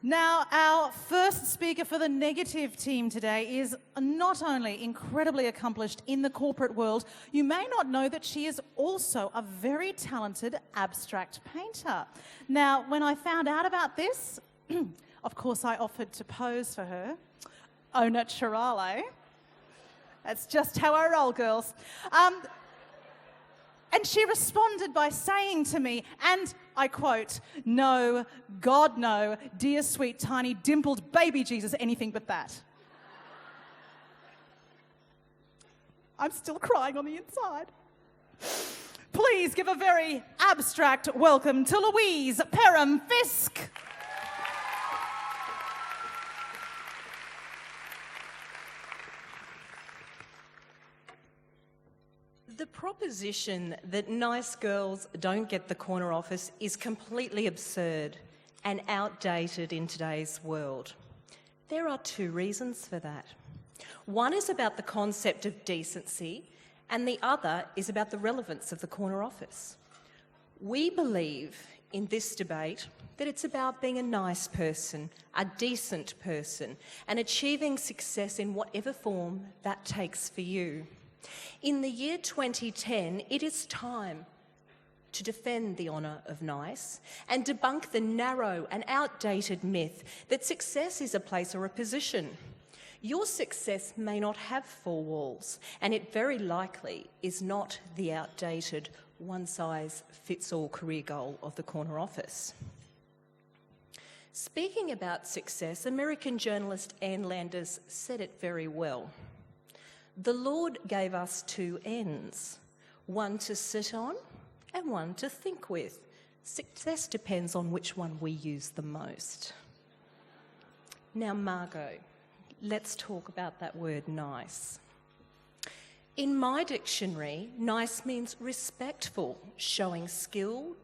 Now, our first speaker for the negative team today is not only incredibly accomplished in the corporate world, you may not know that she is also a very talented abstract painter. Now, when I found out about this, of course I offered to pose for her. Au naturale. That's just how I roll, girls. And she responded by saying to me, and I quote, "No, God no, dear sweet tiny dimpled baby Jesus, anything but that." I'm still crying on the inside. Please give a very abstract welcome to Louise Perram-Fisk. The proposition that nice girls don't get the corner office is completely absurd and outdated in today's world. There are two reasons for that. One is about the concept of decency, and the other is about the relevance of the corner office. We believe in this debate that it's about being a nice person, a decent person, and achieving success in whatever form that takes for you. In the year 2010, it is time to defend the honour of nice and debunk the narrow and outdated myth that success is a place or a position. Your success may not have four walls, and it very likely is not the outdated one-size-fits-all career goal of the corner office. Speaking about success, American journalist Ann Landers said it very well. The Lord gave us two ends, one to sit on and one to think with. Success depends on which one we use the most. Now, Margot, let's talk about that word nice. In my dictionary, nice means respectful, showing skill,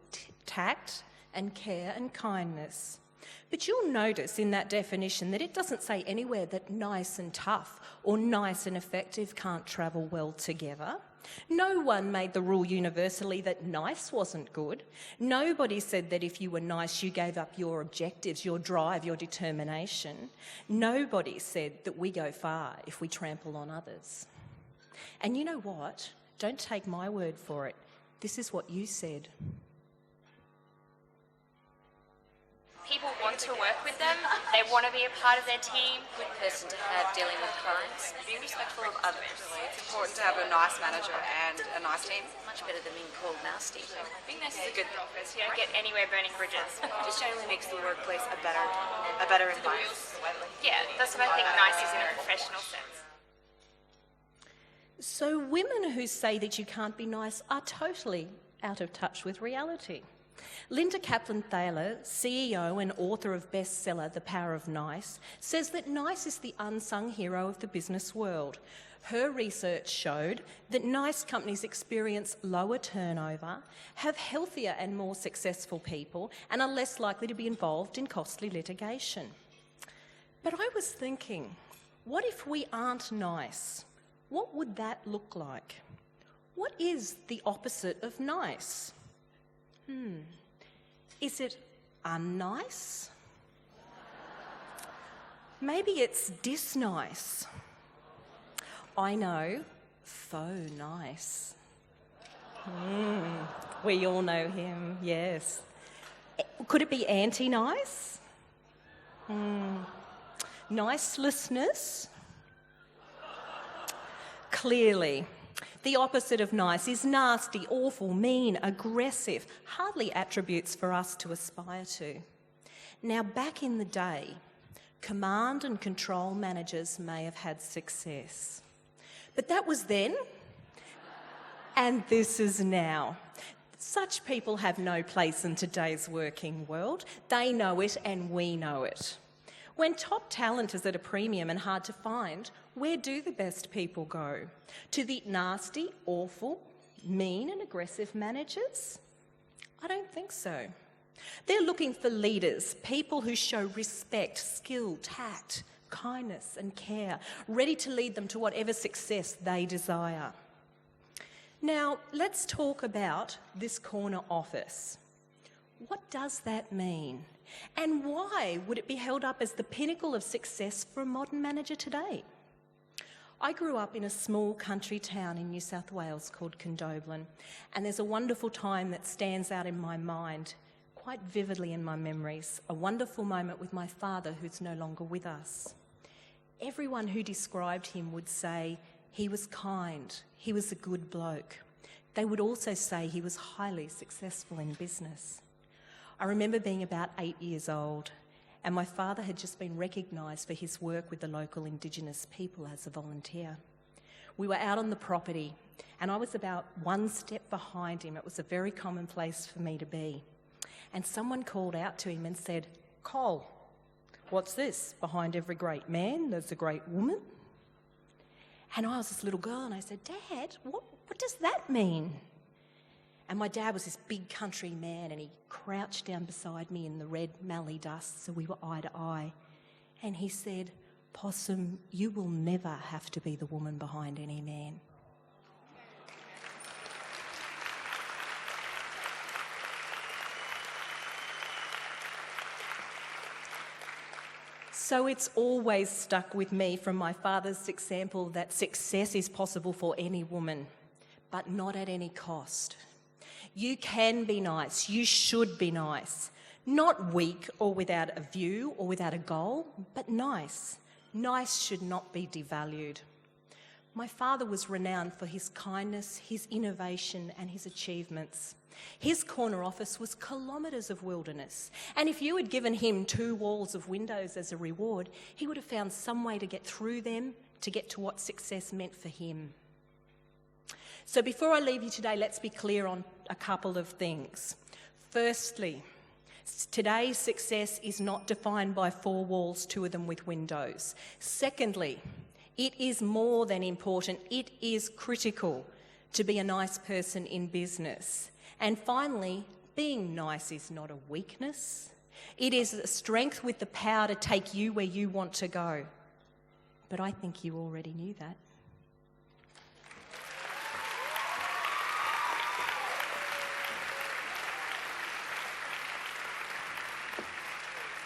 tact, and care and kindness. But you'll notice in that definition that it doesn't say anywhere that nice and tough or nice and effective can't travel well together. No one made the rule universally that nice wasn't good. Nobody said that if you were nice, you gave up your objectives, your drive, your determination. Nobody said that we go far if we trample on others. And you know what? Don't take my word for it. This is what you said. People want to work with them, they want to be a part of their team. Good person to have dealing with clients. Being respectful of others. It's important to have a nice manager and a nice team. Much better than being called nasty. Being nice is a good thing. You don't get anywhere burning bridges. It just generally makes the workplace a better environment. Yeah, that's what I think nice is in a professional sense. So women who say that you can't be nice are totally out of touch with reality. Linda Kaplan-Thaler, CEO and author of bestseller The Power of Nice, says that nice is the unsung hero of the business world. Her research showed that nice companies experience lower turnover, have healthier and more successful people, and are less likely to be involved in costly litigation. But I was thinking, what if we aren't nice? What would that look like? What is the opposite of nice? Is it unnice? Maybe it's disnice. I know, faux nice. We all know him, yes. Could it be anti-nice? Nicelessness? Clearly. The opposite of nice is nasty, awful, mean, aggressive, hardly attributes for us to aspire to. Now, back in the day, command and control managers may have had success. But that was then, and this is now. Such people have no place in today's working world. They know it and we know it. When top talent is at a premium and hard to find, where do the best people go? To the nasty, awful, mean and aggressive managers? I don't think so. They're looking for leaders, people who show respect, skill, tact, kindness and care, ready to lead them to whatever success they desire. Now, let's talk about this corner office. What does that mean? And why would it be held up as the pinnacle of success for a modern manager today? I grew up in a small country town in New South Wales called Condobolin, and there's a wonderful time that stands out in my mind, quite vividly in my memories, a wonderful moment with my father who's no longer with us. Everyone who described him would say he was kind, he was a good bloke. They would also say he was highly successful in business. I remember being about 8 years old, and my father had just been recognised for his work with the local Indigenous people as a volunteer. We were out on the property, and I was about one step behind him. It was a very common place for me to be. And someone called out to him and said, "Cole, what's this? Behind every great man, there's a great woman." And I was this little girl, and I said, "Dad, what does that mean?" And my dad was this big country man, and he crouched down beside me in the red mallee dust, so we were eye to eye. And he said, "Possum, you will never have to be the woman behind any man." So it's always stuck with me from my father's example that success is possible for any woman, but not at any cost. You can be nice, you should be nice. Not weak or without a view or without a goal, but nice. Nice should not be devalued. My father was renowned for his kindness, his innovation and his achievements. His corner office was kilometres of wilderness, and if you had given him 2 walls of windows as a reward, he would have found some way to get through them to get to what success meant for him. So before I leave you today, let's be clear on a couple of things. Firstly, today's success is not defined by 4 walls, 2 of them with windows. Secondly, it is more than important, it is critical to be a nice person in business. And finally, being nice is not a weakness. It is a strength with the power to take you where you want to go. But I think you already knew that.